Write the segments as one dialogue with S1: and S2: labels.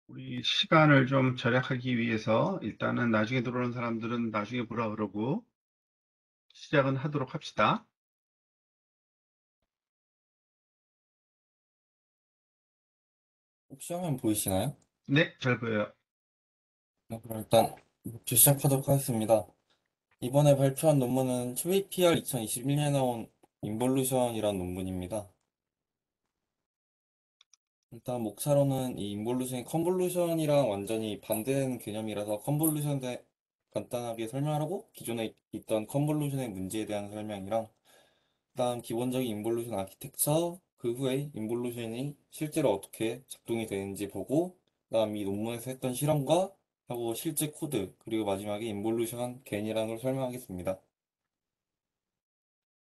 S1: 우리 시간을 좀 절약하기 위해서 일단은 나중에 들어오는 사람들은 나중에 보라 그러고 시작은 하도록 합시다.
S2: 혹시 화면 보이시나요?
S1: 네, 잘 보여요.
S2: 네, 그럼 일단 목표 시작하도록 하겠습니다. 이번에 발표한 논문은 QAPR 2021년에 나온 인볼루션이라는 논문입니다. 일단 목차로는 이 인볼루션이 컨볼루션이랑 완전히 반대되는 개념이라서 컨볼루션에 대해 간단하게 설명을 하고 기존에 있던 컨볼루션의 문제에 대한 설명이랑 그다음 기본적인 인볼루션 아키텍처, 그 후에 인볼루션이 실제로 어떻게 작동이 되는지 보고, 그다음 이 논문에서 했던 실험과 하고 실제 코드, 그리고 마지막에 인볼루션 개념이라는 걸 설명하겠습니다.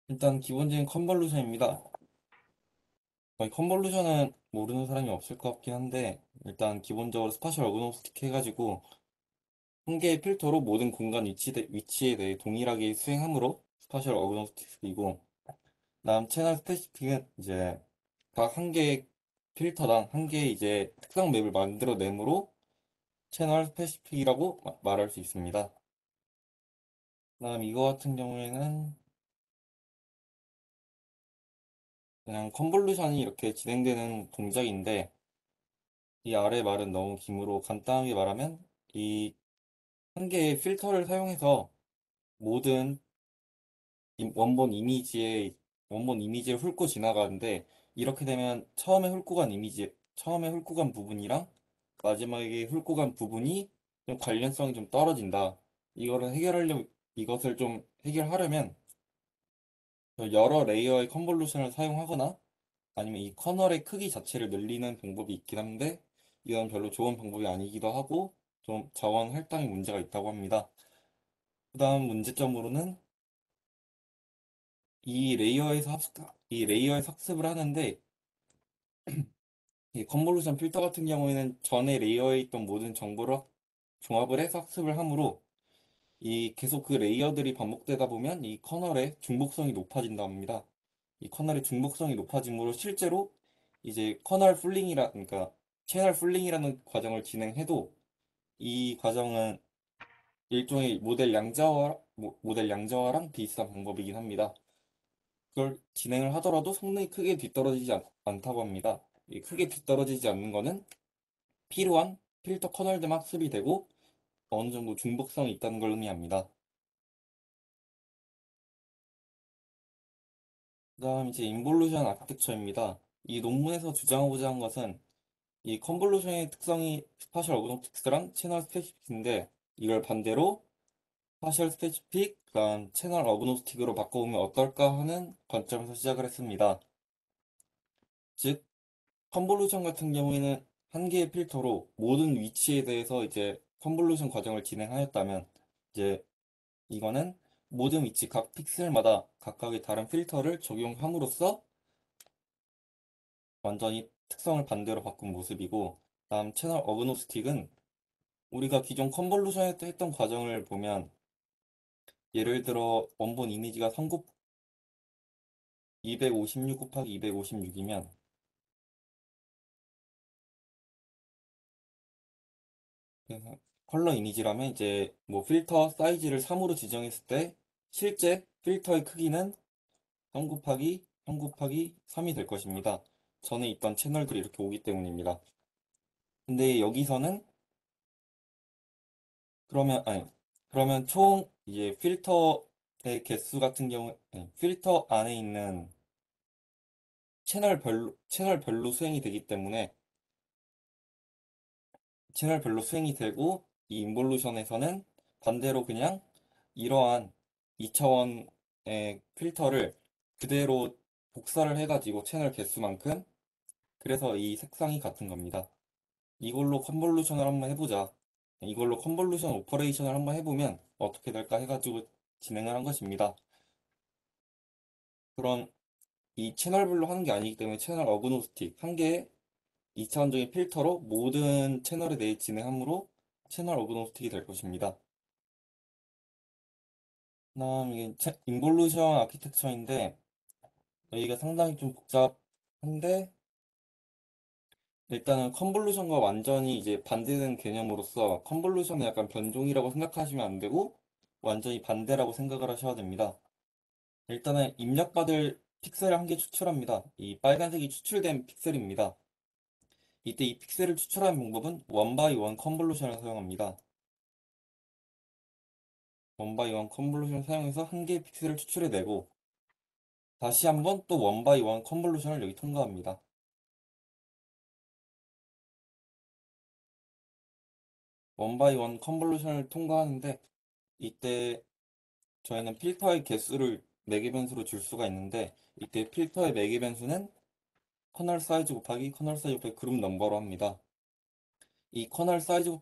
S2: 일단 기본적인 컨볼루션입니다. 거의 컨볼루션은 모르는 사람이 없을 것 같긴 한데, 일단 기본적으로 스파셜 어그노스틱 해가지고 한 개의 필터로 모든 공간 위치에 대해 동일하게 수행하므로 스파셜 어그노스틱이고, 다음 채널 스페시픽은 이제 각 한 개의 필터당 한 개의 이제 특성 맵을 만들어내므로 채널 스페시픽이라고 말할 수 있습니다. 그다음 이거 같은 경우에는 그냥 컨볼루션이 이렇게 진행되는 동작인데, 이 아래 말은 너무 기므로 간단하게 말하면 이 한 개의 필터를 사용해서 모든 원본 이미지를 훑고 지나가는데, 이렇게 되면 처음에 훑고 간 부분이랑 마지막에 훑고 간 부분이 좀 관련성이 좀 떨어진다. 이것을 좀 해결하려면 여러 레이어의 컨볼루션을 사용하거나 아니면 이 커널의 크기 자체를 늘리는 방법이 있긴 한데, 이건 별로 좋은 방법이 아니기도 하고 좀 자원 할당에 문제가 있다고 합니다. 그 다음 문제점으로는 이 레이어에서 학습을 하는데, 이 컨볼루션 필터 같은 경우에는 전에 레이어에 있던 모든 정보를 종합을 해서 학습을 하므로 이 계속 그 레이어들이 반복되다 보면 이 커널의 중복성이 높아진다 합니다. 이 커널의 중복성이 높아짐으로 실제로 이제 그러니까 채널 풀링이라는 과정을 진행해도 이 과정은 일종의 모델 양자화랑 비슷한 방법이긴 합니다. 그걸 진행을 하더라도 성능이 크게 뒤떨어지지 않다고 합니다. 이 크게 뒤떨어지지 않는 거는 필요한 필터 커널들만 학습이 되고 어느 정도 중복성이 있다는 걸 의미합니다. 그다음 이제 인볼루션 아키텍처입니다. 이 논문에서 주장하고자 한 것은 이 컨볼루션의 특성이 스파셜 어그노틱스랑 채널 스페시픽인데, 이걸 반대로 스파셜 스페시픽, 그다음 채널 어그노스틱으로 바꿔보면 어떨까 하는 관점에서 시작을 했습니다. 즉 컨볼루션 같은 경우에는 한 개의 필터로 모든 위치에 대해서 이제 컨볼루션 과정을 진행하였다면, 이제 이거는 모든 위치 각 픽셀마다 각각의 다른 필터를 적용함으로써 완전히 특성을 반대로 바꾼 모습이고, 다음 채널 어그노스틱은 우리가 기존 컨볼루션 때 했던 과정을 보면, 예를 들어 원본 이미지가 256 곱하기 256이면 컬러 이미지라면 이제 뭐 필터 사이즈를 3으로 지정했을 때 실제 필터의 크기는 3 곱하기 3 곱하기 3이 될 것입니다. 전에 있던 채널들이 이렇게 오기 때문입니다. 근데 여기서는 아니, 그러면 총 이제 필터의 개수 같은 경우, 아니, 필터 안에 있는 채널별로 수행이 되기 때문에 채널별로 수행이 되고, 이 인볼루션에서는 반대로 그냥 이러한 2차원의 필터를 그대로 복사를 해가지고 채널 개수만큼, 그래서 이 색상이 같은 겁니다. 이걸로 컨볼루션을 한번 해보자. 이걸로 컨볼루션 오퍼레이션을 한번 해보면 어떻게 될까 해가지고 진행을 한 것입니다. 그럼 이 채널별로 하는 게 아니기 때문에 채널 어그노스틱 한 개의 2차원적인 필터로 모든 채널에 대해 진행하므로 채널 어그노스틱이 될 것입니다. 그다음 이게 인볼루션 아키텍처인데, 여기가 상당히 좀 복잡한데 일단은 컨볼루션과 완전히 이제 반대되는 개념으로서 컨볼루션은 약간 변종이라고 생각하시면 안 되고 완전히 반대라고 생각을 하셔야 됩니다. 일단은 입력받을 픽셀을 한 개 추출합니다. 이 빨간색이 추출된 픽셀입니다. 이때 이 픽셀을 추출하는 방법은 원바이원 컨볼루션을 사용합니다. 원바이원 컨볼루션을 사용해서 한 개의 픽셀을 추출해내고 다시 한번 또 원바이원 컨볼루션을 여기 통과합니다. 원바이원 컨볼루션을 통과하는데 이때 저희는 필터의 개수를 매개 변수로 줄 수가 있는데 이때 필터의 매개 변수는 커널 사이즈 곱하기 커널 사이즈 곱하기 그룹 넘버로 합니다. 이 커널 사이즈와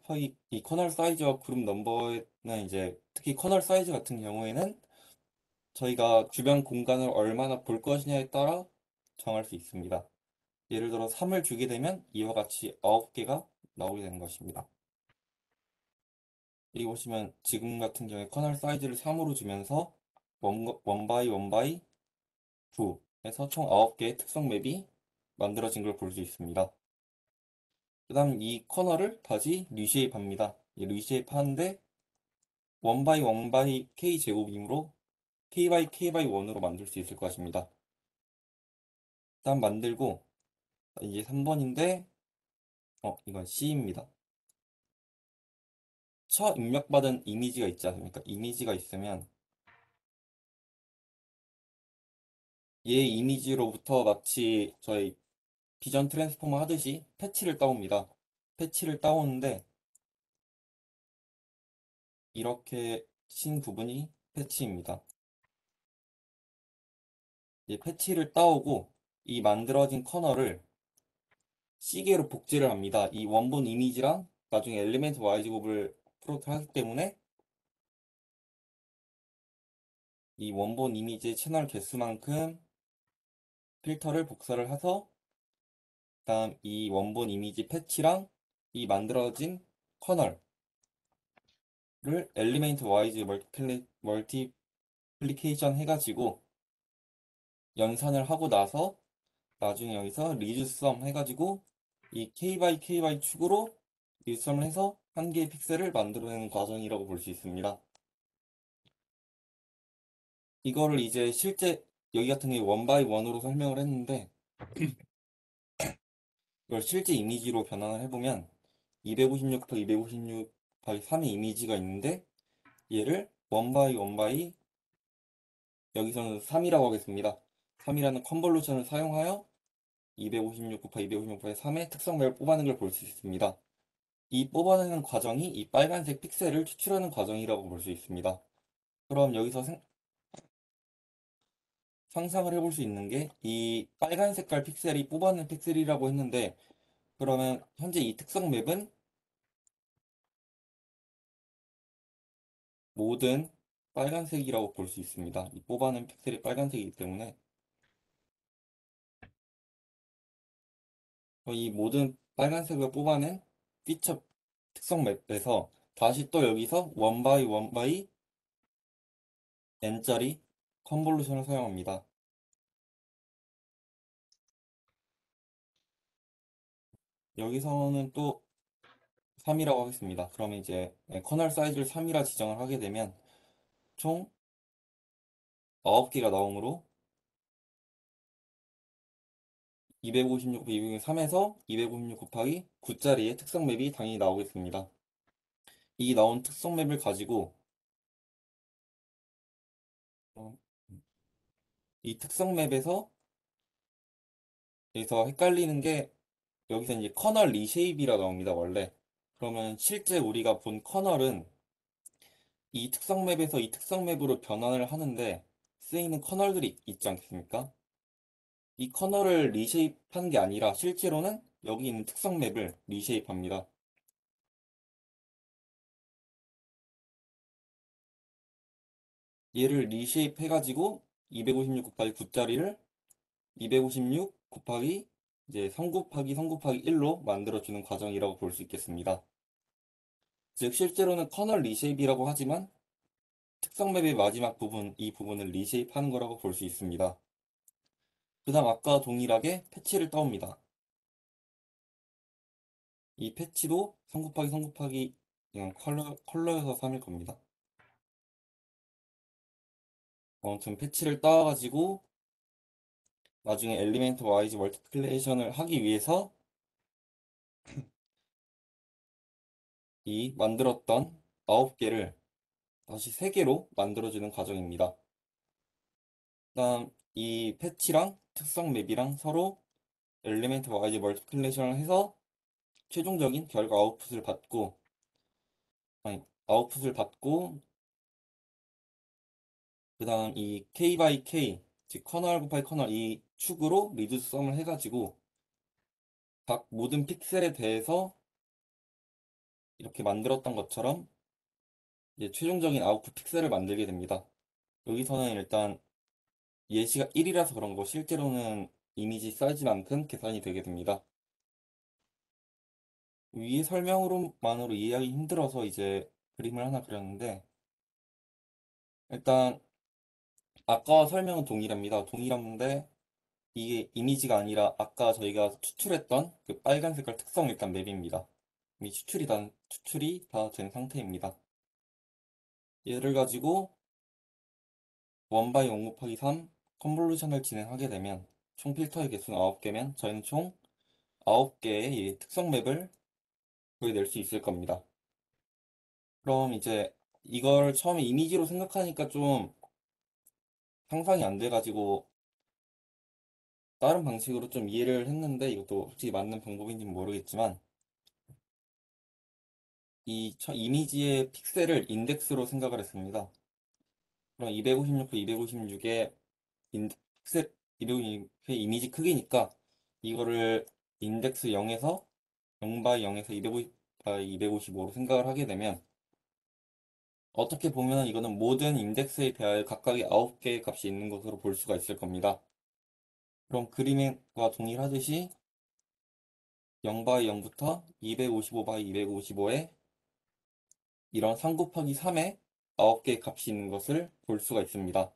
S2: 그룹 넘버는 이제 특히 커널 사이즈 같은 경우에는 저희가 주변 공간을 얼마나 볼 것이냐에 따라 정할 수 있습니다. 예를 들어 3을 주게 되면 이와 같이 9개가 나오게 되는 것입니다. 여기 보시면 지금 같은 경우에 커널 사이즈를 3으로 주면서 원바이 원바이 9 해서 총 9개의 특성 맵이 만들어진 걸 볼 수 있습니다. 그 다음 이 커널을 다시 리쉐입 합니다. 이 리쉐입 하는데 원바이 원바이 k 제곱이므로 k 바이 k 바이 1으로 만들 수 있을 것입니다. 일단 만들고 이제 3번인데 이건 C입니다. 첫 입력받은 이미지가 있지 않습니까? 이미지가 있으면 얘 이미지로부터 마치 저희 비전 트랜스포머 하듯이 패치를 따옵니다. 패치를 따오는데 이렇게 친 부분이 패치입니다. 이 패치를 따오고 이 만들어진 커널을 C개로 복제를 합니다. 이 원본 이미지랑 나중에 엘리멘트 와이즈곱을 프로트 하기 때문에 이 원본 이미지의 채널 개수만큼 필터를 복사를 해서 그다음 이 원본 이미지 패치랑 이 만들어진 커널을 엘리멘트 와이즈 멀티플리케이션 해가지고 연산을 하고 나서 나중에 여기서 리듀썸 해가지고 이 k 바이 k 바이 축으로 리듀썸을 해서 한 개의 픽셀을 만들어내는 과정이라고 볼 수 있습니다. 이거를 이제 실제 여기 같은 경우에 원 바이 원으로 설명을 했는데 이걸 실제 이미지로 변환을 해보면 256 256 3의 이미지가 있는데 얘를 원 바이 원 바이 여기서는 3이라고 하겠습니다. 3이라는 컨볼루션을 사용하여 256 256 3의 특성맵을 뽑아내는 걸 볼 수 있습니다. 이 뽑아내는 과정이 이 빨간색 픽셀을 추출하는 과정이라고 볼 수 있습니다. 그럼 여기서 상상을 해볼 수 있는 게 이 빨간 색깔 픽셀이 뽑아낸 픽셀이라고 했는데 그러면 현재 이 특성 맵은 모든 빨간색이라고 볼 수 있습니다. 이 뽑아낸 픽셀이 빨간색이기 때문에 이 모든 빨간색을 뽑아낸 피처 특성 맵에서 다시 또 여기서 원 바이 원 바이 n짜리 컨볼루션을 사용합니다. 여기서는 또 3이라고 하겠습니다. 그러면 이제 커널 사이즈를 3이라 지정을 하게 되면 총 9개가 나오므로 256, 203에서 256 곱하기 9짜리의 특성 맵이 당연히 나오겠습니다. 이 나온 특성 맵을 가지고 어, 이 특성 맵에서 여기서 헷갈리는 게 여기서 이제 커널 리쉐입이라 나옵니다, 원래. 그러면 실제 우리가 본 커널은 이 특성 맵에서 이 특성 맵으로 변환을 하는데 쓰이는 커널들이 있지 않겠습니까? 이 커널을 리쉐입하는 게 아니라 실제로는 여기 있는 특성 맵을 리쉐입합니다. 얘를 리쉐입 해가지고 256 곱하기 9짜리를 256 곱하기 이제 3 곱하기 3 곱하기 1로 만들어주는 과정이라고 볼 수 있겠습니다. 즉 실제로는 커널 리쉐입이라고 하지만 특성 맵의 마지막 부분, 이 부분을 리쉐입하는 거라고 볼 수 있습니다. 그 다음 아까 동일하게 패치를 떠옵니다. 이 패치도 3 곱하기 3 곱하기 그냥 컬러여서 3일 겁니다. 아무튼 패치를 따와가지고 나중에 엘리멘트 와이즈 멀티플레이션을 하기 위해서 이 만들었던 9개를 다시 3개로 만들어주는 과정입니다. 그다음 이 패치랑 특성 맵이랑 서로 엘리멘트 와이즈 멀티플레이션을 해서 최종적인 결과 아웃풋을 받고 그다음 이 K by K 즉 커널 곱하기 커널 이 축으로 리듀스 썸을 해가지고 각 모든 픽셀에 대해서 이렇게 만들었던 것처럼 이제 최종적인 아웃풋 픽셀을 만들게 됩니다. 여기서는 일단 예시가 1이라서 그런 거 실제로는 이미지 사이즈만큼 계산이 되게 됩니다. 위의 설명으로만으로 이해하기 힘들어서 이제 그림을 하나 그렸는데 일단 아까와 설명은 동일합니다. 동일한데 이게 이미지가 아니라 아까 저희가 추출했던 그 빨간 색깔 특성 일단 맵입니다. 이미 추출이 다 된 상태입니다. 얘를 가지고 1 by 1 곱하기 3 컨볼루션을 진행하게 되면 총 필터의 개수는 9개면 저희는 총 9개의 이 특성 맵을 구해낼 수 있을 겁니다. 그럼 이제 이걸 처음에 이미지로 생각하니까 좀 상상이 안 돼가지고 다른 방식으로 좀 이해를 했는데 이것도 솔직히 맞는 방법인지는 모르겠지만 이 이미지의 픽셀을 인덱스로 생각을 했습니다. 그럼 256그 256의 픽셀 256의 이미지 크기니까 이거를 인덱스 0에서 0 by 0에서 250 by 255로 생각을 하게 되면 어떻게 보면 이거는 모든 인덱스에 대하여 각각의 9개의 값이 있는 것으로 볼 수가 있을 겁니다. 그럼 그림과 동일하듯이 0 by 0부터 255 by 255에 이런 3 곱하기 3에 9개의 값이 있는 것을 볼 수가 있습니다.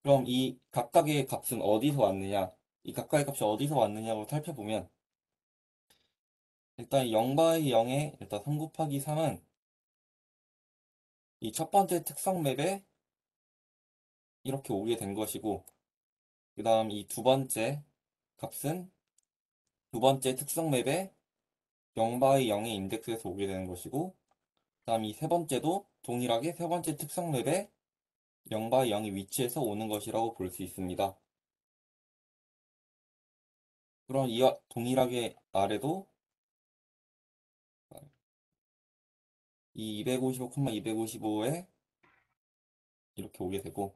S2: 그럼 이 각각의 값은 어디서 왔느냐? 이 각각의 값이 어디서 왔느냐고 살펴보면 일단 0 by 0에 일단 3 곱하기 3은 이 첫 번째 특성 맵에 이렇게 오게 된 것이고 그 다음 이 두 번째 값은 두 번째 특성 맵에 0 by 0의 인덱스에서 오게 되는 것이고 그 다음 이 세 번째도 동일하게 세 번째 특성 맵에 0 by 0의 위치에서 오는 것이라고 볼 수 있습니다. 그럼 이와 동일하게 아래도 이 255,255에 이렇게 오게 되고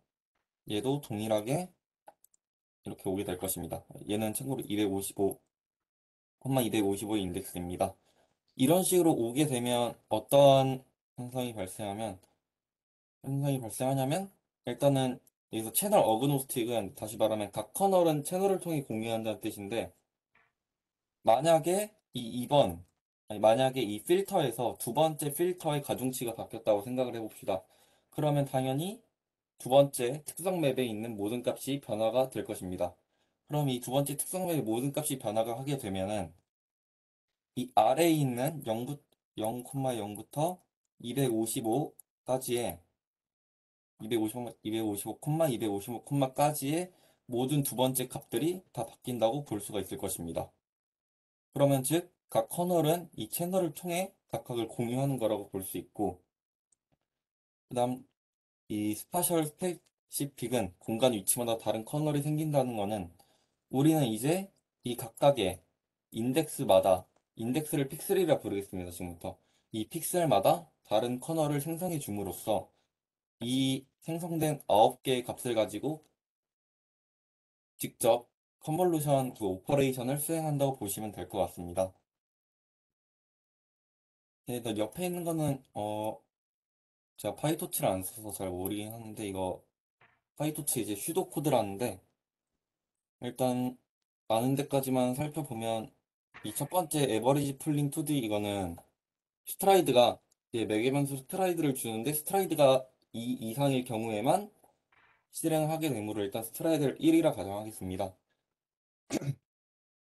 S2: 얘도 동일하게 이렇게 오게 될 것입니다. 얘는 참고로 255,255의 인덱스입니다. 이런 식으로 오게 되면 어떠한 현상이 발생하냐면 일단은 여기서 채널 어그노스틱은 다시 말하면 각 커널은 채널을 통해 공유한다는 뜻인데 만약에 만약에 이 필터에서 두 번째 필터의 가중치가 바뀌었다고 생각을 해봅시다. 그러면 당연히 두 번째 특성 맵에 있는 모든 값이 변화가 될 것입니다. 그럼 이 두 번째 특성 맵의 모든 값이 변화가 하게 되면은 이 아래에 있는 0,0부터 255까지의 255,255까지의 모든 두 번째 값들이 다 바뀐다고 볼 수가 있을 것입니다. 그러면 즉, 각 커널은 이 채널을 통해 각각을 공유하는 거라고 볼 수 있고, 그 다음 이 스파셜 스페시픽은 공간 위치마다 다른 커널이 생긴다는 거는 우리는 이제 이 각각의 인덱스를 픽셀이라 부르겠습니다. 지금부터 이 픽셀마다 다른 커널을 생성해 줌으로써 이 생성된 9개의 값을 가지고 직접 컨볼루션 그 오퍼레이션을 수행한다고 보시면 될 것 같습니다. 네, 옆에 있는 거는 제가 파이토치를 안 써서 잘 모르긴 하는데 이거 파이토치 이제 슈도 코드라는데 일단 아는 데까지만 살펴보면 이 첫 번째 에버리지 풀링 2D 이거는 스트라이드가 이제 매개변수 스트라이드를 주는데 스트라이드가 2 이상일 경우에만 실행을 하게 되므로 일단 스트라이드를 1이라 가정하겠습니다.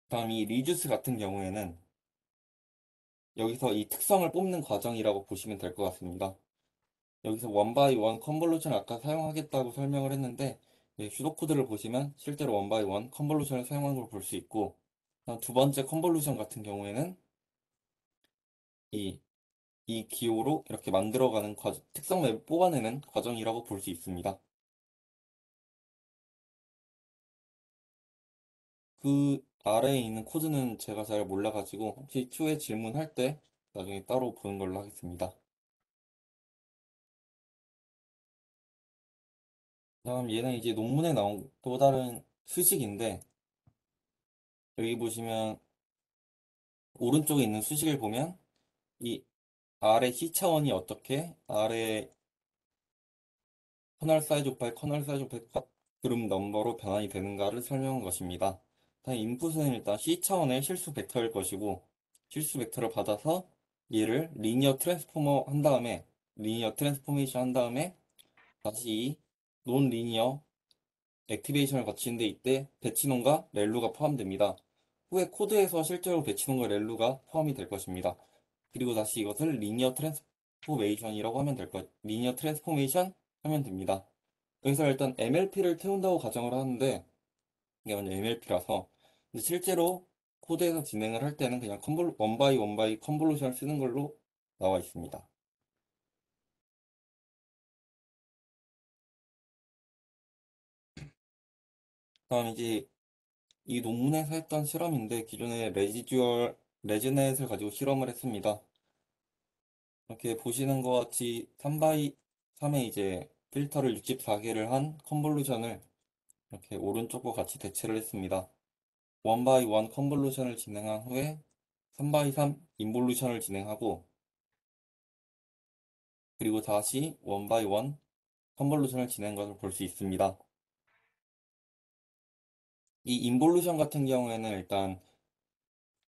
S2: 다음 이 리듀스 같은 경우에는 여기서 이 특성을 뽑는 과정이라고 보시면 될 것 같습니다. 여기서 원 바이 원 컨볼루션을 아까 사용하겠다고 설명을 했는데 슈도코드를 보시면 실제로 원 바이 원 컨볼루션을 사용하는 걸 볼 수 있고 다음 두 번째 컨볼루션 같은 경우에는 이, 이 기호로 이렇게 만들어가는 특성 맵을 뽑아내는 과정이라고 볼 수 있습니다. 그 아래에 있는 코드는 제가 잘 몰라가지고 혹시 추후에 질문할 때 나중에 따로 보는 걸로 하겠습니다. 다음 얘는 이제 논문에 나온 또 다른 수식인데 여기 보시면 오른쪽에 있는 수식을 보면 이 아래 C 차원이 어떻게 아래 커널 사이즈 오브 파일, 커널 사이즈 오브 파일 그룹 넘버로 변환이 되는가를 설명한 것입니다. 다음 인풋은 일단 C 차원의 실수 벡터일 것이고 실수 벡터를 받아서 얘를 리니어 트랜스포머 한 다음에 리니어 트랜스포메이션 한 다음에 다시 논 리니어 액티베이션을 거치는데 이때 배치논과 렐루가 포함됩니다. 후에 코드에서 실제로 배치논과 렐루가 포함이 될 것입니다. 그리고 다시 이것을 리니어 트랜스포메이션이라고 하면 될 것, 리니어 트랜스포메이션 하면 됩니다. 여기서 일단 MLP를 태운다고 가정을 하는데 이게 완전 MLP라서 근데 실제로 코드에서 진행을 할 때는 그냥 원 바이 컨볼루션을 쓰는 걸로 나와 있습니다. 다음 이제 이 논문에서 했던 실험인데 기존에 레지넷을 가지고 실험을 했습니다. 이렇게 보시는 것 같이 3바이 3의 이제 필터를 64개를 한 컨볼루션을 이렇게 오른쪽과 같이 대체를 했습니다. 1 바이 1 컨볼루션을 진행한 후에 3 바이 3 인볼루션을 진행하고 그리고 다시 1 바이 1 컨볼루션을 진행한 것을 볼 수 있습니다. 이 인볼루션 같은 경우에는 일단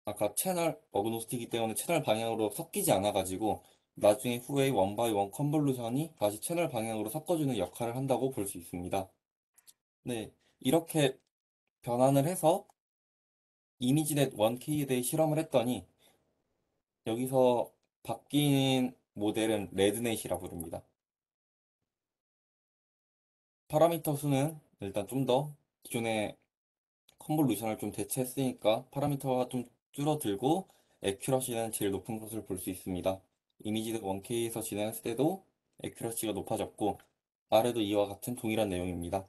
S2: 아까 채널 어그노스틱이기 때문에 채널 방향으로 섞이지 않아가지고 나중에 후에 1 바이 1 컨볼루션이 다시 채널 방향으로 섞어주는 역할을 한다고 볼 수 있습니다. 네, 이렇게 변환을 해서 이미지넷 1K에 대해 실험을 했더니 여기서 바뀐 모델은 레드넷이라고 부릅니다. 파라미터 수는 일단 좀 더 기존의 컨볼루션을 좀 대체했으니까 파라미터가 좀 줄어들고 애큐러시는 제일 높은 것을 볼 수 있습니다. 이미지넷 1K에서 진행했을 때도 애큐러시가 높아졌고 아래도 이와 같은 동일한 내용입니다.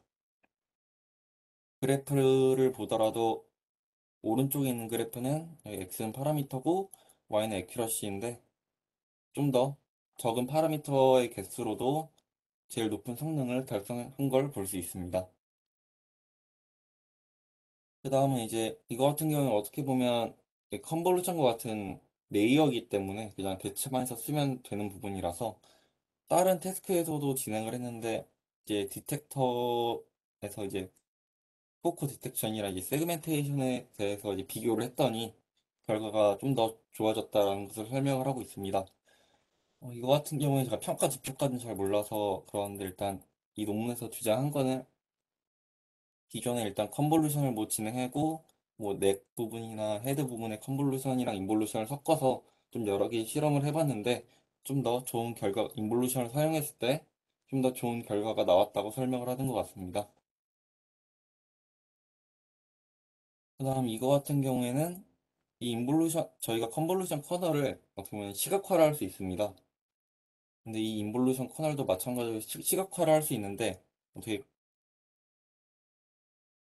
S2: 그래프를 보더라도 오른쪽에 있는 그래프는 X는 파라미터고 Y는 애큐러시인데 좀 더 적은 파라미터의 개수로도 제일 높은 성능을 달성한 걸 볼 수 있습니다. 그 다음은 이제 이거 같은 경우는 어떻게 보면 컨볼루션과 같은 레이어이기 때문에 그냥 대체만 해서 쓰면 되는 부분이라서 다른 태스크에서도 진행을 했는데 이제 디텍터에서 이제 포커 디텍션이랑 이제 세그멘테이션에 대해서 이제 비교를 했더니 결과가 좀 더 좋아졌다는 것을 설명을 하고 있습니다. 이거 같은 경우에 제가 평가 지표까지는 잘 몰라서 그러는데 일단 이 논문에서 주장한 거는 기존에 일단 컨볼루션을 뭐 진행하고 뭐 넥 부분이나 헤드 부분의 컨볼루션이랑 인볼루션을 섞어서 좀 여러 개 실험을 해봤는데 좀 더 좋은 결과, 인볼루션을 사용했을 때 좀 더 좋은 결과가 나왔다고 설명을 하는 것 같습니다. 그다음 이거 같은 경우에는 이 인볼루션, 저희가 컨볼루션 커널을 어떻게 보면 시각화를 할 수 있습니다. 근데 이 인볼루션 커널도 마찬가지로 시각화를 할 수 있는데 어떻게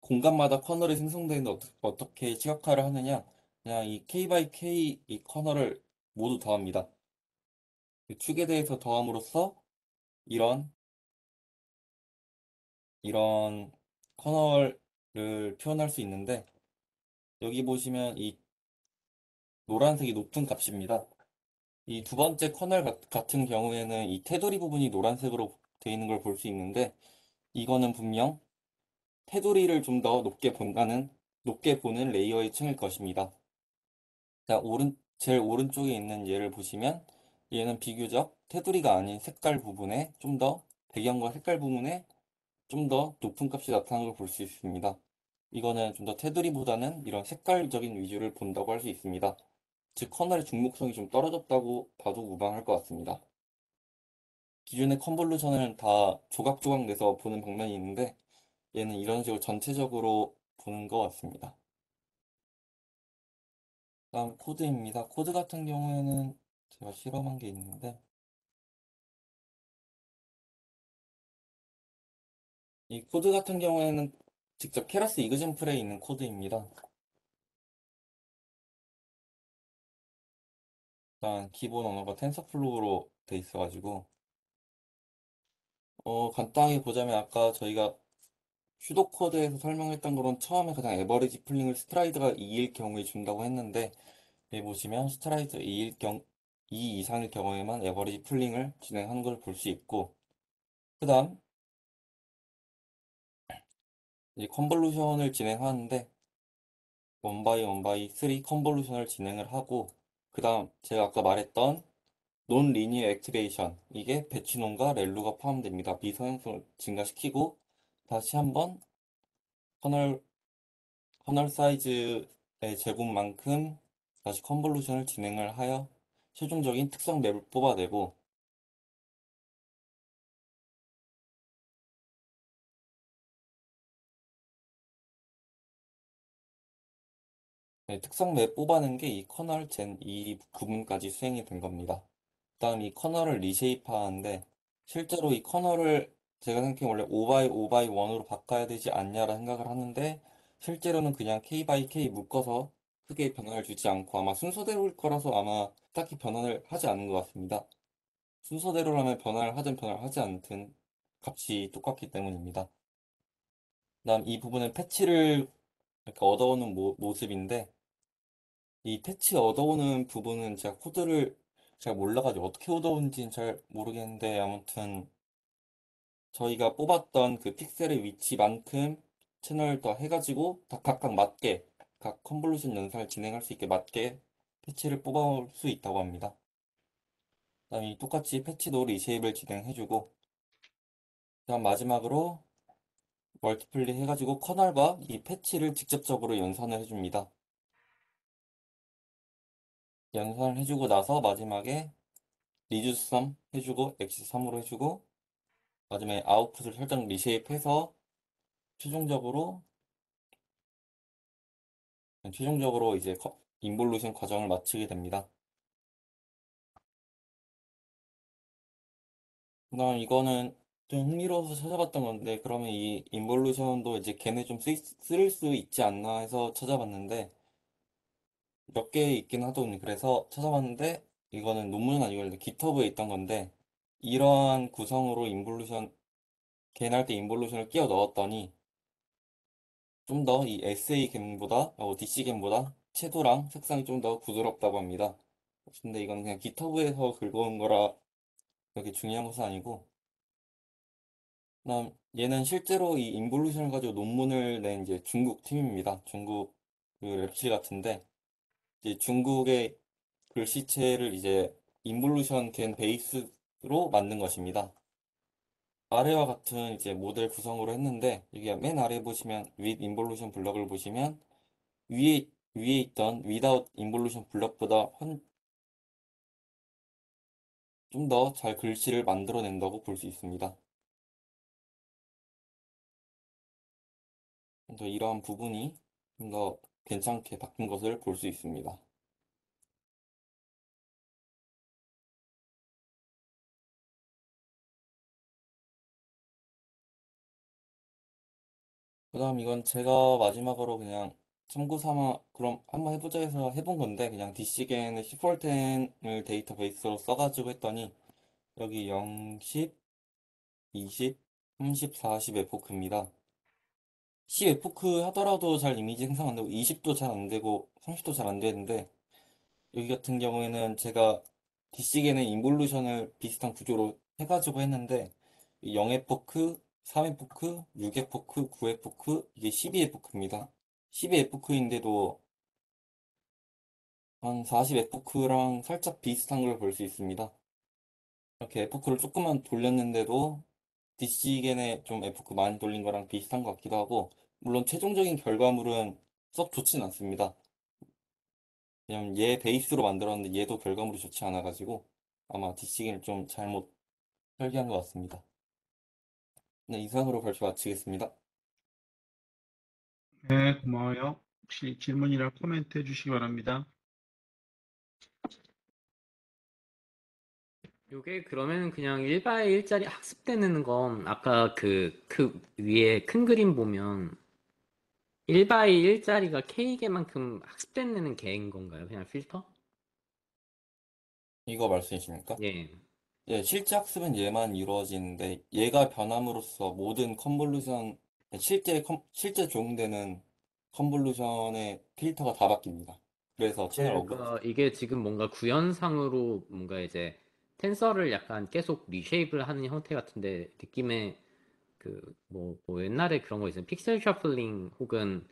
S2: 공간마다 커널이 생성되는데 어떻게 시각화를 하느냐? 그냥 이 K by K 이 커널을 모두 더합니다. 그 축에 대해서 더함으로써 이런 이런 커널을 표현할 수 있는데 여기 보시면 이 노란색이 높은 값입니다. 이 두 번째 커널 같은 경우에는 이 테두리 부분이 노란색으로 되어 있는 걸 볼 수 있는데 이거는 분명 테두리를 좀 더 높게 보는 레이어의 층일 것입니다. 자, 제일 오른쪽에 있는 얘를 보시면 얘는 비교적 테두리가 아닌 색깔 부분에 좀 더 배경과 색깔 부분에 좀 더 높은 값이 나타나는 걸 볼 수 있습니다. 이거는 좀 더 테두리보다는 이런 색깔적인 위주를 본다고 할 수 있습니다. 즉 커널의 중복성이 좀 떨어졌다고 봐도 무방할 것 같습니다. 기존의 컨볼루션은 다 조각조각 내서 보는 방면이 있는데 얘는 이런 식으로 전체적으로 보는 것 같습니다. 다음 코드입니다. 코드 같은 경우에는 제가 실험한 게 있는데 이 코드 같은 경우에는 직접 케라스 이그젠플에 있는 코드입니다. 일단 기본 언어가 텐서플로우로 돼 있어가지고 간단하게 보자면 아까 저희가 슈도 코드에서 설명했던 거는 처음에 가장 에버리지 풀링을 스트라이드가 2일 경우에 준다고 했는데 여기 보시면 스트라이드 2 이상일 경우에만 에버리지 풀링을 진행하는 걸 볼 수 있고 그 다음 이제 컨볼루션을 진행하는데 원 바이 3 컨볼루션을 진행을 하고 그 다음 제가 아까 말했던 논 리니어 액티베이션 이게 배치논과 렐루가 포함됩니다. 미서형성을 증가시키고 다시 한번 커널 사이즈의 제곱만큼 다시 컨볼루션을 진행을 하여 최종적인 특성 맵을 뽑아내고 특성 맵 뽑아낸 게 이 커널 젠 2 부분까지 수행이 된 겁니다. 그다음 이 커널을 리쉐이프 하는데 실제로 이 커널을 제가 생각해 원래 5 by 1으로 바꿔야 되지 않냐라 생각을 하는데 실제로는 그냥 K by K 묶어서 크게 변화를 주지 않고 아마 순서대로일 거라서 아마 딱히 변화를 하지 않는 것 같습니다. 순서대로라면 변화를 하든 변화를 하지 않든 값이 똑같기 때문입니다. 그다음 이 부분은 패치를 이렇게 얻어오는 모습인데 이 패치 얻어오는 부분은 제가 코드를 잘 몰라가지고 어떻게 얻어온지는 잘 모르겠는데 아무튼 저희가 뽑았던 그 픽셀의 위치만큼 채널 더 해가지고 다 각각 맞게 각 컨볼루션 연산을 진행할 수 있게 맞게 패치를 뽑아올 수 있다고 합니다. 그다음에 똑같이 패치도 리쉐입을 진행해주고 그다음 마지막으로 멀티플리 해가지고 커널과 이 패치를 직접적으로 연산을 해줍니다. 연산을 해주고 나서 마지막에 리듀스 썸 해주고 엑시 3으로 해주고 마지막에 아웃풋을 살짝 리쉐입해서 최종적으로 이제 인볼루션 과정을 마치게 됩니다. 그다음 이거는 좀 흥미로워서 찾아봤던 건데 그러면 이 인볼루션도 이제 걔네 좀 쓸 수 있지 않나 해서 찾아봤는데 몇 개 있긴 하더군요. 그래서 찾아봤는데 이거는 논문은 아니고 깃허브에 있던 건데 이러한 구성으로 인볼루션 개인할 때 인볼루션을 끼워 넣었더니 좀 더 이 SA DC겜보다 채도랑 색상이 좀 더 부드럽다고 합니다. 근데 이건 그냥 깃허브에서 긁어온 거라 그렇게 중요한 것은 아니고 그다음 얘는 실제로 이 인볼루션을 가지고 논문을 낸 이제 중국 팀입니다. 중국 그 랩실 같은데 이제 중국의 글씨체를 이제 인볼루션 겐 베이스로 만든 것입니다. 아래와 같은 이제 모델 구성으로 했는데 여기 맨 아래 보시면 with involution 블럭을 보시면 위에 있던 without involution 블럭보다 좀 더 잘 글씨를 만들어낸다고 볼 수 있습니다. 더 이러한 부분이 좀 더 괜찮게 바뀐 것을 볼 수 있습니다. 그다음 이건 제가 마지막으로 그냥 참고 삼아 그럼 한번 해보자 해서 해본 건데 그냥 DC겐의 C410을 데이터베이스로 써가지고 했더니 여기 0, 10, 20, 30, 40 에포크입니다. 10 에포크 하더라도 잘 이미지 생성 안 되고 20도 잘 안 되고 30도 잘 안 되는데 여기 같은 경우에는 제가 DC겐의 인볼루션을 비슷한 구조로 해가지고 했는데 0 에포크, 3 에포크, 6 에포크, 9 에포크 이게 12 에포크입니다. 12 에포크인데도 한 40 에포크랑 살짝 비슷한 걸 볼 수 있습니다. 이렇게 에포크를 조금만 돌렸는데도 DC겐에 좀 에포크 많이 돌린 거랑 비슷한 것 같기도 하고 물론 최종적인 결과물은 썩 좋진 않습니다. 왜냐면 얘 베이스로 만들었는데 얘도 결과물이 좋지 않아가지고 아마 디시기를 좀 잘못 설계한 것 같습니다. 네, 이상으로 발표 마치겠습니다.
S1: 네, 고마워요. 혹시 질문이나 코멘트 해주시기 바랍니다.
S3: 요게 그러면 그냥 1바에 1짜리 학습되는 건 아까 그 위에 큰 그림 보면 1바에 1짜리가 K개만큼 학습되는 개인 건가요? 그냥 필터?
S2: 이거 말씀이십니까?
S3: 예.
S2: 예, 실제 학습은 얘만 이루어지는데 얘가 변함으로써 모든 실제 적용되는 컨볼루션의 필터가 다 바뀝니다. 그래서 채널 어그로.
S3: 그러니까 이게 지금 뭔가 구현상으로 뭔가 이제 텐서를 약간 계속 리쉐입을 하는 형태 같은데 느낌에 뭐 옛날에 그런 거 있어요. 픽셀 셔플링 혹은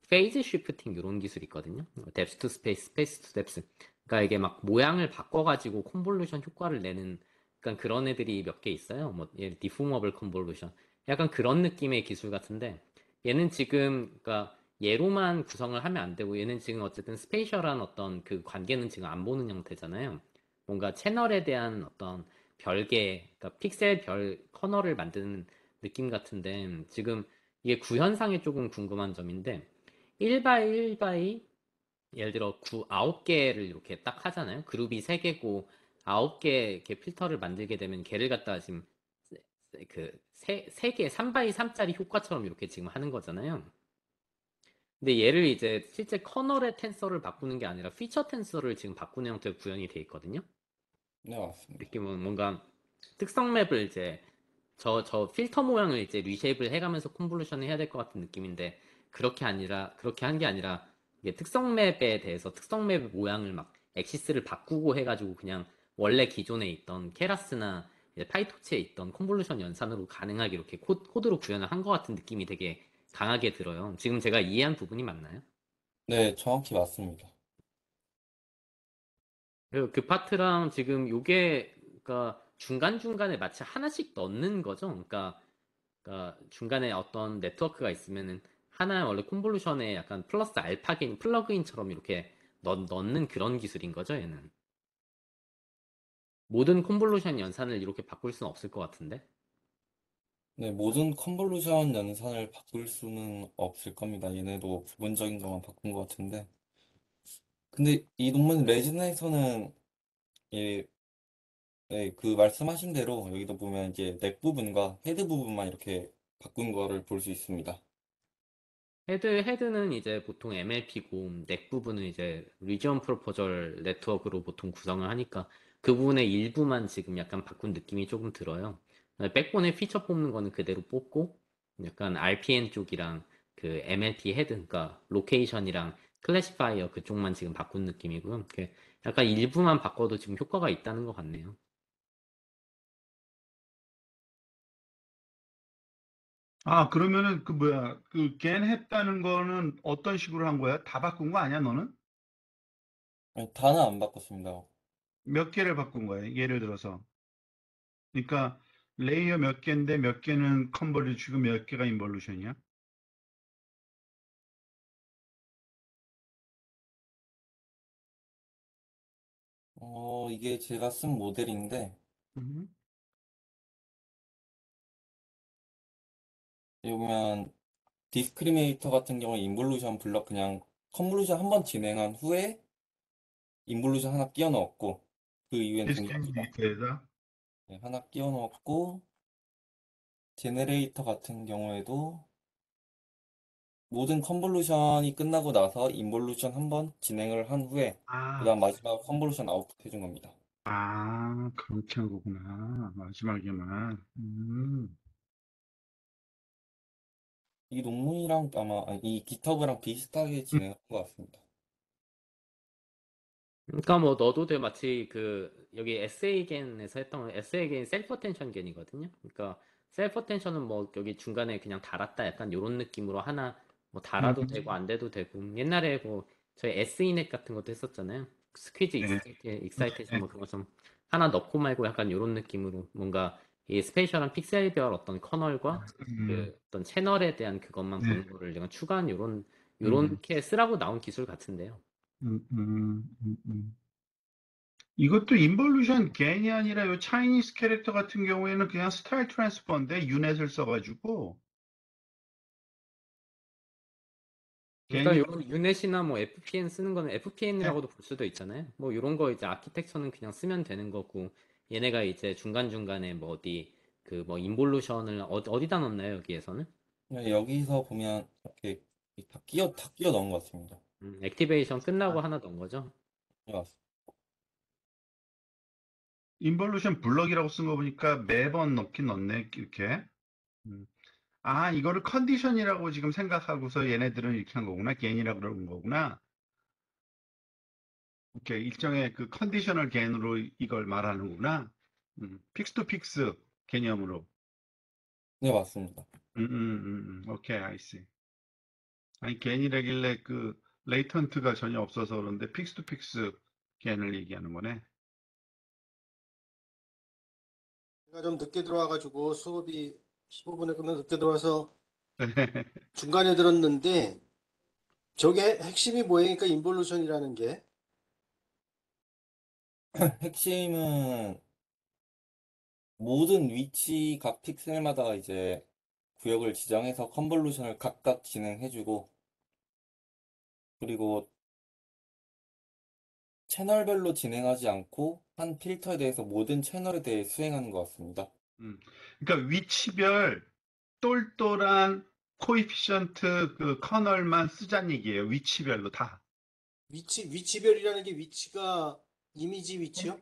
S3: 페이즈 쉬프팅 이런 기술이 있거든요. 뎁스 투 스페이스, 스페이스 투 뎁스. 그러니까 이게 막 모양을 바꿔가지고 콘볼루션 효과를 내는 약간 그런 애들이 몇 개 있어요. 뭐 얘 디포머블 콘볼루션. 약간 그런 느낌의 기술 같은데 얘는 지금 그러니까 얘로만 구성을 하면 안 되고 얘는 지금 어쨌든 스페이셜한 어떤 그 관계는 지금 안 보는 형태잖아요. 뭔가 채널에 대한 어떤 별개, 그러니까 픽셀 별 커널을 만드는 느낌 같은데 지금 이게 구현상에 조금 궁금한 점인데 1바이 1바이 예를 들어 9개를 이렇게 딱 하잖아요. 그룹이 3개고 9개 이렇게 필터를 만들게 되면 걔를 갖다가 지금 세 개, 3바이 3짜리 효과처럼 이렇게 지금 하는 거잖아요. 근데 얘를 이제 실제 커널의 텐서를 바꾸는 게 아니라 피처 텐서를 지금 바꾸는 형태로 구현이 돼 있거든요.
S2: 네, 맞습니다.
S3: 느낌은 뭔가 특성 맵을 이제 저 필터 모양을 이제 리쉐입을 해가면서 콘볼루션을 해야 될 것 같은 느낌인데 그렇게 한 게 아니라 이게 특성 맵에 대해서 특성 맵 모양을 막 엑시스를 바꾸고 해가지고 그냥 원래 기존에 있던 케라스나 이제 파이토치에 있던 콘볼루션 연산으로 가능하게 이렇게 코드로 구현을 한 것 같은 느낌이 되게 강하게 들어요. 지금 제가 이해한 부분이 맞나요?
S2: 네, 정확히 맞습니다.
S3: 그리고 그 파트랑 지금 요게 그러니까 중간중간에 마치 하나씩 넣는 거죠. 그러니까 중간에 어떤 네트워크가 있으면은 하나의 원래 콘볼루션에 약간 플러스 알파긴 플러그인처럼 이렇게 넣는 그런 기술인 거죠, 얘는. 모든 콘볼루션 연산을 이렇게 바꿀 수는 없을 것 같은데.
S2: 네, 모든 컨볼루션 연산을 바꿀 수는 없을 겁니다. 얘네도 부분적인 것만 바꾼 것 같은데. 근데 이 논문 레진에서는 예, 네, 그 말씀하신 대로 여기도 보면 이제 넥 부분과 헤드 부분만 이렇게 바꾼 거를 볼 수 있습니다.
S3: 헤드는 이제 보통 MLP고 넥 부분은 이제 리지온 프로포절 네트워크로 보통 구성을 하니까 그 부분의 일부만 지금 약간 바꾼 느낌이 조금 들어요. 백본에 피처 뽑는 거는 그대로 뽑고 약간 RPN 쪽이랑 그 MLP 헤드, 그러니까 로케이션이랑 클래시파이어 그쪽만 지금 바꾼 느낌이고요. 약간 일부만 바꿔도 지금 효과가 있다는 것 같네요.
S1: 아, 그러면은 그 뭐야, 그 겐 했다는 거는 어떤 식으로 한 거야? 다 바꾼 거 아니야, 너는?
S2: 아니, 다는 안 바꿨습니다.
S1: 몇 개를 바꾼 거야? 예를 들어서. 그러니까 레이어 몇 개인데 몇 개는 컨버리지고 몇 개가 인볼루션이야?
S2: 이게 제가 쓴 모델인데
S1: 음.
S2: 여기 보면 디스크리미네이터 같은 경우에 인볼루션 블럭 그냥 컨볼루션 한 번 진행한 후에 인볼루션 하나 끼워 넣었고 그 이후엔 동작이다.
S1: 디스크리미네이터에다.
S2: 네, 하나 끼워 넣었고 제네레이터 같은 경우에도 모든 컨볼루션이 끝나고 나서 인볼루션 한 번 진행을 한 후에
S1: 아,
S2: 그다음 마지막 컨볼루션 아웃풋 해준 겁니다.
S1: 그렇게 한 거구나. 마지막에만.
S2: 이 논문이랑 아마 아니, 이 GitHub랑 비슷하게 진행한 것 같습니다.
S3: 그러니까 뭐 너도 돼 마치 여기 에세이겐에서 했던 에세이겐 셀프 어텐션 겐이거든요. 그러니까 셀프 어텐션은 뭐 여기 중간에 그냥 달았다 약간 요런 느낌으로 하나 뭐 달아도 되고
S1: 음.
S3: 안 돼도 되고 옛날에 뭐 저희 에스이넷 같은 것도 했었잖아요. 스퀴즈
S1: 네.
S3: 익사이테이션
S1: 네.
S3: 뭐 그런 것좀 하나 넣고 말고 약간 요런 느낌으로 뭔가 이 스페이셜한 픽셀별 어떤 커널과
S1: 음.
S3: 그 어떤 채널에 대한 그것만
S1: 네.
S3: 보는 거를 내가 추가한 요런
S1: 음.
S3: 요렇게 쓰라고 나온 기술 같은데요.
S1: 이것도 인볼루션 겐이 아니라 요 차이니스 캐릭터 같은 경우에는 그냥 스타일 트랜스퍼인데 유넷을 써가지고
S3: 그러니까
S1: 겐이
S3: 이런 유넷이나 뭐 FPN 쓰는 거는 FPN이라고도 볼 수도 있잖아요. 뭐 이런 거 이제 아키텍처는 그냥 쓰면 되는 거고 얘네가 이제 중간중간에 뭐 어디 그 뭐 인볼루션을 어디다 넣나요, 여기에서는?
S2: 네, 여기서 보면 이렇게 다 끼워 넣은 것 같습니다.
S3: 액티베이션 끝나고 하나 넣은 거죠?
S2: 네, 맞습니다.
S1: 인볼루션 블럭이라고 쓴 거 보니까 매번 넣긴 넣네 이렇게. 음. 아, 이거를 컨디션이라고 지금 생각하고서 얘네들은 이렇게 한 거구나. 겐이라고 그러는 거구나. 오케이. 일정의 그 컨디셔널 겐으로 이걸 말하는구나. 픽스 투 픽스 개념으로.
S2: 네, 맞습니다.
S1: 오케이, 아이씨. 아니, 겐이라길래 그 레이턴트가 전혀 없어서 그런데 픽스 투 픽스 겐을 얘기하는 거네.
S4: 제가 좀 늦게 들어와가지고 수업이 15분에 끝나 늦게 들어와서 중간에 들었는데 저게 핵심이 뭐예요? 인볼루션이라는 게
S2: 핵심은 모든 위치 각 픽셀마다 이제 구역을 지정해서 컨볼루션을 각각 진행해주고, 그리고 채널별로 진행하지 않고 한 필터에 대해서 모든 채널에 대해 수행하는 것 같습니다.
S1: 그러니까 위치별 똘똘한 코이피션트 그 커널만 쓰자는 얘기예요. 위치별로 다.
S4: 위치별이라는 게 위치가 이미지 위치요?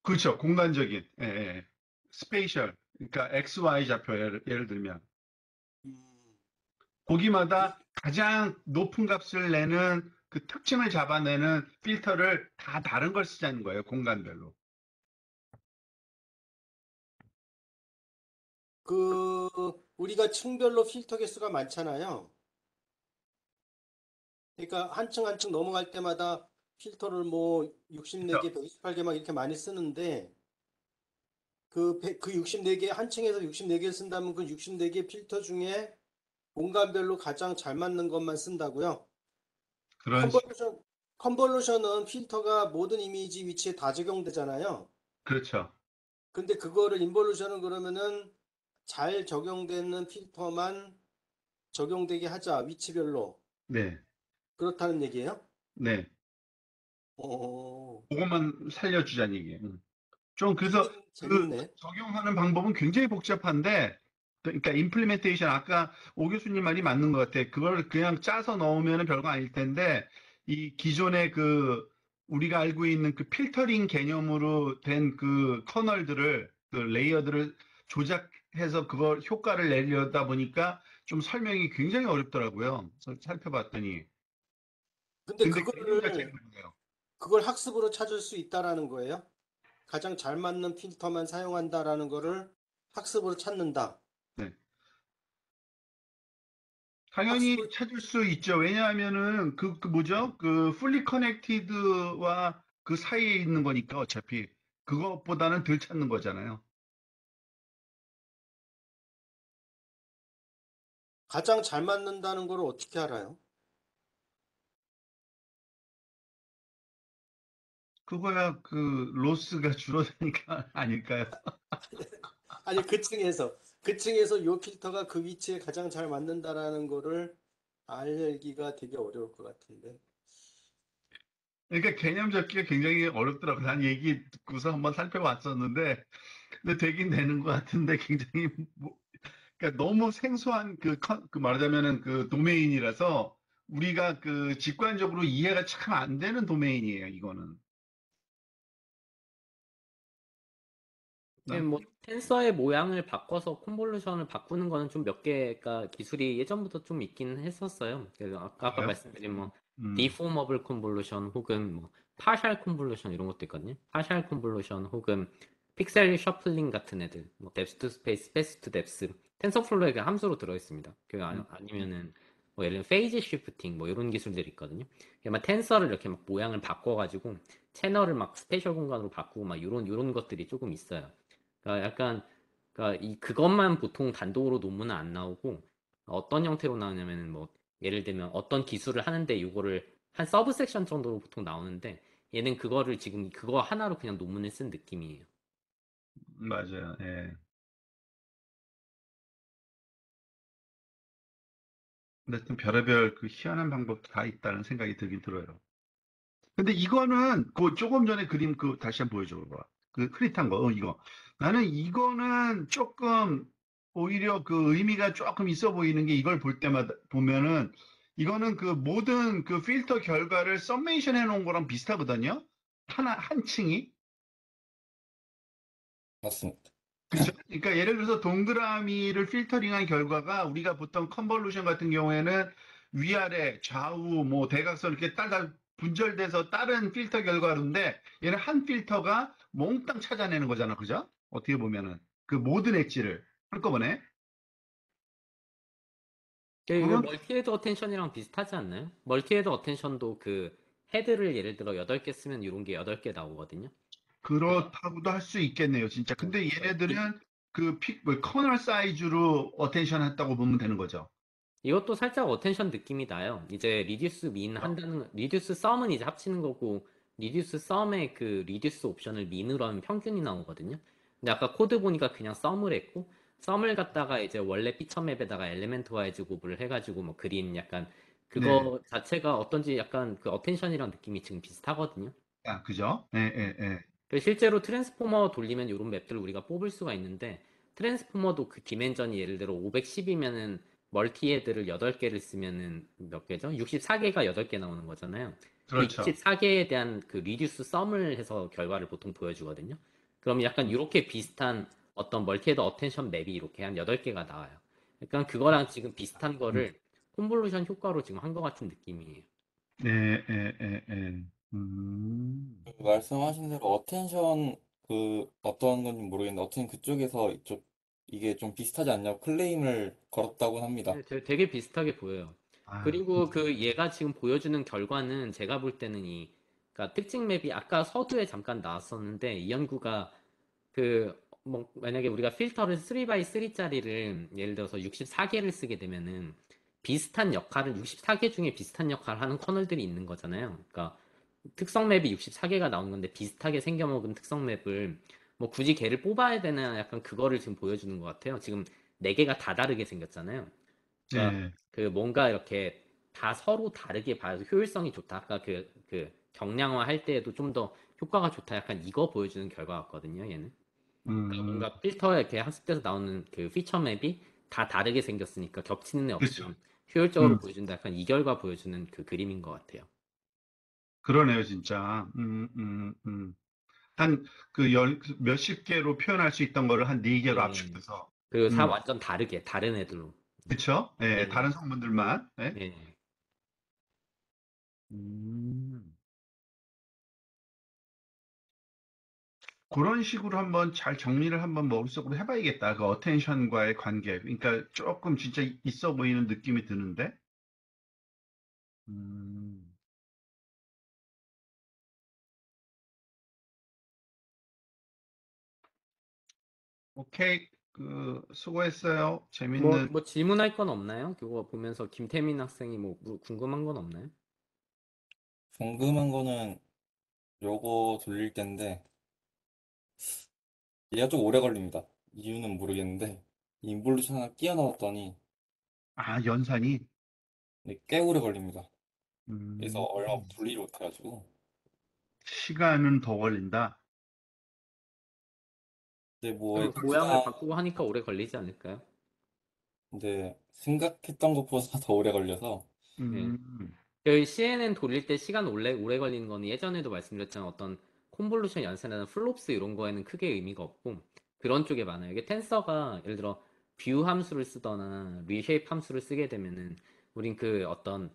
S1: 그렇죠. 공간적인. 예, 예. 스페이셜. 그러니까 XY 좌표 예를 들면
S4: 음,
S1: 거기마다 가장 높은 값을 내는 그 특징을 잡아내는 필터를 다 다른 걸 쓰자는 거예요. 공간별로.
S4: 그 우리가 층별로 필터 개수가 많잖아요. 그러니까 한 층 한 층 넘어갈 때마다 필터를 뭐 64개, 128개 막 이렇게 많이 쓰는데 그 64개 한 층에서 64개 쓴다면 그 64개 필터 중에 공간별로 가장 잘 맞는 것만 쓴다고요?
S1: 그런 식.
S4: 컨볼루션, 컨볼루션은 필터가 모든 이미지 위치에 다 적용되잖아요.
S1: 그렇죠.
S4: 근데 그거를 인볼루션은 그러면은 잘 적용되는 필터만 적용되게 하자, 위치별로.
S1: 네.
S4: 그렇다는 얘기예요?
S1: 네.
S4: 어,
S1: 그것만 살려주자는 얘기예요. 좀 그래서 그
S4: 재밌네.
S1: 적용하는 방법은 굉장히 복잡한데 그러니까 임플리멘테이션 아까 오 교수님 말이 맞는 것 같아. 그걸 그냥 짜서 넣으면 별거 아닐 텐데 이 기존의 그 우리가 알고 있는 그 필터링 개념으로 된 그 커널들을 그 레이어들을 조작해서 그걸 효과를 내려다 보니까 좀 설명이 굉장히 어렵더라고요. 그래서 살펴봤더니
S4: 근데
S1: 근데 개념 자체는 그래요.
S4: 그걸 학습으로 찾을 수 있다라는 거예요? 가장 잘 맞는 필터만 사용한다라는 거를 학습으로 찾는다.
S1: 네. 당연히
S4: 학습을
S1: 찾을 수 있죠. 왜냐하면은 그 뭐죠? 그 풀리 커넥티드와 그 사이에 있는 거니까 어차피 그것보다는 덜 찾는 거잖아요.
S4: 가장 잘 맞는다는 걸 어떻게 알아요?
S1: 그거야 그 로스가 줄어드니까 아닐까요?
S4: 아니, 그 층에서 요 필터가 그 위치에 가장 잘 맞는다라는 거를 알기가 되게 어려울 것 같은데.
S1: 그러니까 개념 잡기가 굉장히 어렵더라고요. 난 얘기 듣고서 한번 살펴봤었는데, 근데 되긴 되는 것 같은데 굉장히 그러니까 너무 생소한 그 말하자면은 그 도메인이라서 우리가 그 직관적으로 이해가 참 안 되는 도메인이에요. 이거는.
S3: 네, 뭐 텐서의 모양을 바꿔서 콘볼루션을 바꾸는 거는 좀 몇 개가 기술이 예전부터 좀 있긴 했었어요. 그래서 아까
S1: 그래요?
S3: 말씀드린 뭐
S1: 음.
S3: 디포머블 콘볼루션 혹은 뭐 파셜 콘볼루션 이런 것도 있거든요. 파셜 콘볼루션 혹은 픽셀 셔플링 같은 애들, 뭐 뎁스 투 스페이스, 스페이스 투 뎁스, 텐서플로우에 그 함수로 들어 있습니다. 아니면은 뭐 예를 들면 페이지 시프팅 뭐 이런 기술들이 있거든요. 막 텐서를 이렇게 막 모양을 바꿔가지고 채널을 막 스페셜 공간으로 바꾸고 막 이런 것들이 조금 있어요. 그러니까 약간 그러니까 그것만 보통 단독으로 논문은 안 나오고 어떤 형태로 나오냐면은 뭐 예를 들면 어떤 기술을 하는데 이거를 한 서브 섹션 정도로 보통 나오는데 얘는 그거를 지금 그거 하나로 그냥 논문을 쓴 느낌이에요.
S1: 맞아요. 예. 근데 하여튼 별의별 그 희한한 방법도 다 있다는 생각이 들긴 들어요. 근데 이거는 그 조금 전에 그림 그 다시 한번 보여줘 봐. 그 흐릿한 거, 이거. 나는 이거는 조금 오히려 그 의미가 조금 있어 보이는 게 이걸 볼 때마다 보면은 이거는 그 모든 그 필터 결과를 서메이션 해놓은 거랑 비슷하거든요. 한 층이.
S2: 맞습니다.
S1: 그렇죠? 그러니까 예를 들어서 동그라미를 필터링한 결과가 우리가 보통 컨볼루션 같은 경우에는 위아래 좌우 뭐 대각선 이렇게 따라 분절돼서 다른 필터 결과인데 얘는 한 필터가 몽땅 찾아내는 거잖아, 그죠? 어떻게 보면은 그 모든 엣지를 한꺼번에
S3: 이거
S1: 그런
S3: 멀티헤드 어텐션이랑 비슷하지 않나요? 멀티헤드 어텐션도 그 헤드를 예를 들어 8개 쓰면 이런 게 8개 나오거든요. 그래서
S1: 그렇다고도 할 수 있겠네요, 진짜.
S3: 네,
S1: 근데
S3: 그러니까
S1: 얘네들은 뭐 커널 사이즈로 어텐션 했다고 보면 되는 거죠.
S3: 이것도 살짝 어텐션 느낌이 나요. 이제 리듀스 민 한다는 리듀스 썸은 이제 합치는 거고 리듀스 썸의 그 리듀스 옵션을 민으로 하면 평균이 나오거든요. 근데 아까 코드 보니까 그냥 썸을 했고 썸을 갖다가 이제 원래 피처 맵에다가 엘리멘트 와이즈 곱을 해가지고 뭐 그린 약간
S1: 네.
S3: 그거 자체가 어떤지 약간 그 어텐션이랑 느낌이 지금 비슷하거든요.
S1: 아, 그죠? 예, 예, 예.
S3: 그래서 실제로 트랜스포머 돌리면 이런 맵들을 우리가 뽑을 수가 있는데 트랜스포머도 그 디멘전이 예를 들어 510이면은 멀티헤드를 8개를 쓰면은 몇 개죠? 64개가 8개 나오는 거잖아요. 그
S1: 그렇죠.
S3: 64개에 대한 그 리듀스 썸을 해서 결과를 보통 보여주거든요. 그럼 약간 이렇게 비슷한 어떤 멀티헤드 어텐션 맵이 이렇게 한 8개가 나와요. 약간 그거랑 지금 비슷한
S1: 음.
S3: 거를 콘볼루션 효과로 지금 한 것 같은 느낌이에요.
S1: 예, 예, 예, 예. 음.
S2: 말씀하신 대로 어텐션 그 어떤 건지 모르겠는데 어쨌든 그쪽에서 이쪽 이게 좀 비슷하지 않냐고 클레임을 걸었다고 합니다.
S3: 네, 되게 비슷하게 보여요.
S1: 아,
S3: 그리고 그 얘가 지금 보여주는 결과는 제가 볼 때는 그러니까 특징 맵이 아까 서두에 잠깐 나왔었는데 이 연구가 그 뭐 만약에 우리가 필터를 3x3짜리를 예를 들어서 64개를 쓰게 되면은 비슷한 역할을 64개 중에 비슷한 역할을 하는 커널들이 있는 거잖아요. 그러니까 특성 맵이 64개가 나온 건데 비슷하게 생겨먹은 특성 맵을 뭐 굳이 걔를 뽑아야 되나 약간 그거를 지금 보여주는 것 같아요. 지금 4개가 다 다르게 생겼잖아요. 그러니까
S1: 예.
S3: 그 뭔가 이렇게 다 서로 다르게 봐서 효율성이 좋다. 아까 그 경량화 할 때에도 좀 더 효과가 좋다. 약간 이거 보여주는 결과 같거든요, 얘는. 그러니까
S1: 음,
S3: 뭔가 필터에 이렇게 학습돼서 나오는 그 피처 맵이 다 다르게 생겼으니까 겹치는 애
S1: 그렇죠.
S3: 없음 효율적으로
S1: 음,
S3: 보여준다. 약간 이 결과 보여주는 그 그림인 것 같아요.
S1: 그러네요, 진짜. 한, 몇십 개로 표현할 수 있던 거를 한 네 개로
S3: 예.
S1: 압축해서.
S3: 그리고
S1: 음,
S3: 완전 다르게 다른 애들로.
S1: 그쵸? 예,
S3: 예.
S1: 다른 성분들만. 예.
S3: 예.
S1: 음, 그런 식으로 한번 잘 정리를 한번 머릿속으로 해봐야겠다. 그 어텐션과의 관계. 그러니까 조금 진짜 있어 보이는 느낌이 드는데. 음, 오케이. 수고했어요. 재밌는.
S3: 뭐 질문할 건 없나요? 그거 보면서 김태민 학생이 뭐 궁금한 건 없나요?
S2: 궁금한 거는 요거 돌릴 텐데 얘가 좀 오래 걸립니다. 이유는 모르겠는데 인볼루션 하나 끼워 넣었더니
S1: 아, 연산이.
S2: 꽤 오래 걸립니다. 그래서
S1: 음,
S2: 얼마 분리를 못해가지고
S1: 시간은 더 걸린다.
S2: 근데 뭐
S3: 그럼 모양을
S2: 엑스나
S3: 바꾸고 하니까 오래 걸리지 않을까요?
S2: 근데 생각했던 것보다 더 오래 걸려서
S3: 예.
S1: 음,
S3: 그 CNN 돌릴 때 시간 오래 걸리는 거는 예전에도 말씀드렸지만 어떤 콘볼루션 연산이나 플롭스 이런 거에는 크게 의미가 없고 그런 쪽에 많아요. 이게 텐서가 예를 들어 뷰 함수를 쓰거나 리쉐이프 함수를 쓰게 되면은 우린 그 어떤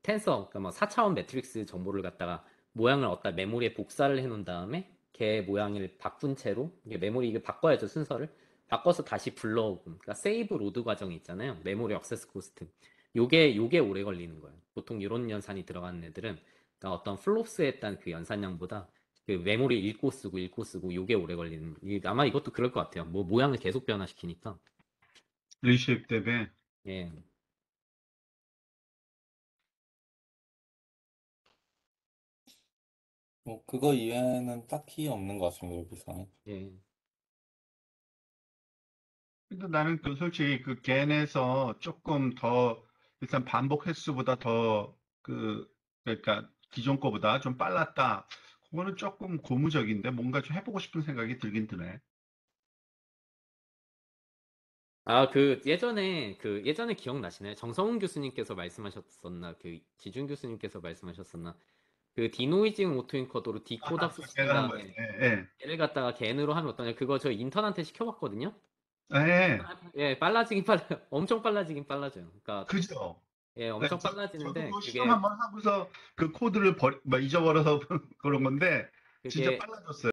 S3: 텐서, 그러니까 뭐 4차원 매트릭스 정보를 갖다가 모양을 어디다 메모리에 복사를 해놓은 다음에 걔 모양을 바꾼 채로 이게 메모리 이게 바꿔야죠 순서를 바꿔서 다시 불러오고 그러니까 세이브 로드 과정이 있잖아요. 메모리 액세스 코스트. 요게 오래 걸리는 거예요. 보통 이런 연산이 들어가는 애들은 그러니까 어떤 플롭스에 했던 그 연산량보다 그 메모리 읽고 쓰고 요게 오래 걸리는 아마 이것도 그럴 것 같아요. 뭐 모양을 계속 변화시키니까
S1: 리쉐입 때문에.
S3: 예.
S2: 뭐 그거 이외에는 딱히 없는 것 같습니다, 여기서는.
S3: 예.
S1: 근데 나는 그 솔직히 그 겐에서 조금 더 일단 반복 횟수보다 더 그러니까 기존 거보다 좀 빨랐다. 그거는 조금 고무적인데 뭔가 좀 해보고 싶은 생각이 들긴 드네.
S3: 예전에 기억나시나요? 정성훈 교수님께서 말씀하셨었나? 지준 교수님께서 말씀하셨었나? 디노이징 오토인코더로 디코닥스 쓴
S1: 제가 한 거예요.
S3: 다음에
S1: 예,
S3: 얘를 갖다가 겐으로 하면 어떠냐? 그거 저 인턴한테 시켜봤거든요.
S1: 예. 예,
S3: 예, 엄청 빨라지긴 빨라져요. 그러니까
S1: 그죠?
S3: 예,
S1: 네,
S3: 엄청
S1: 저도
S3: 빨라지는데
S1: 그거 시험 한번 하고서 그 코드를 잊어버려서 그런 건데 진짜
S3: 그게
S1: 빨라졌어요.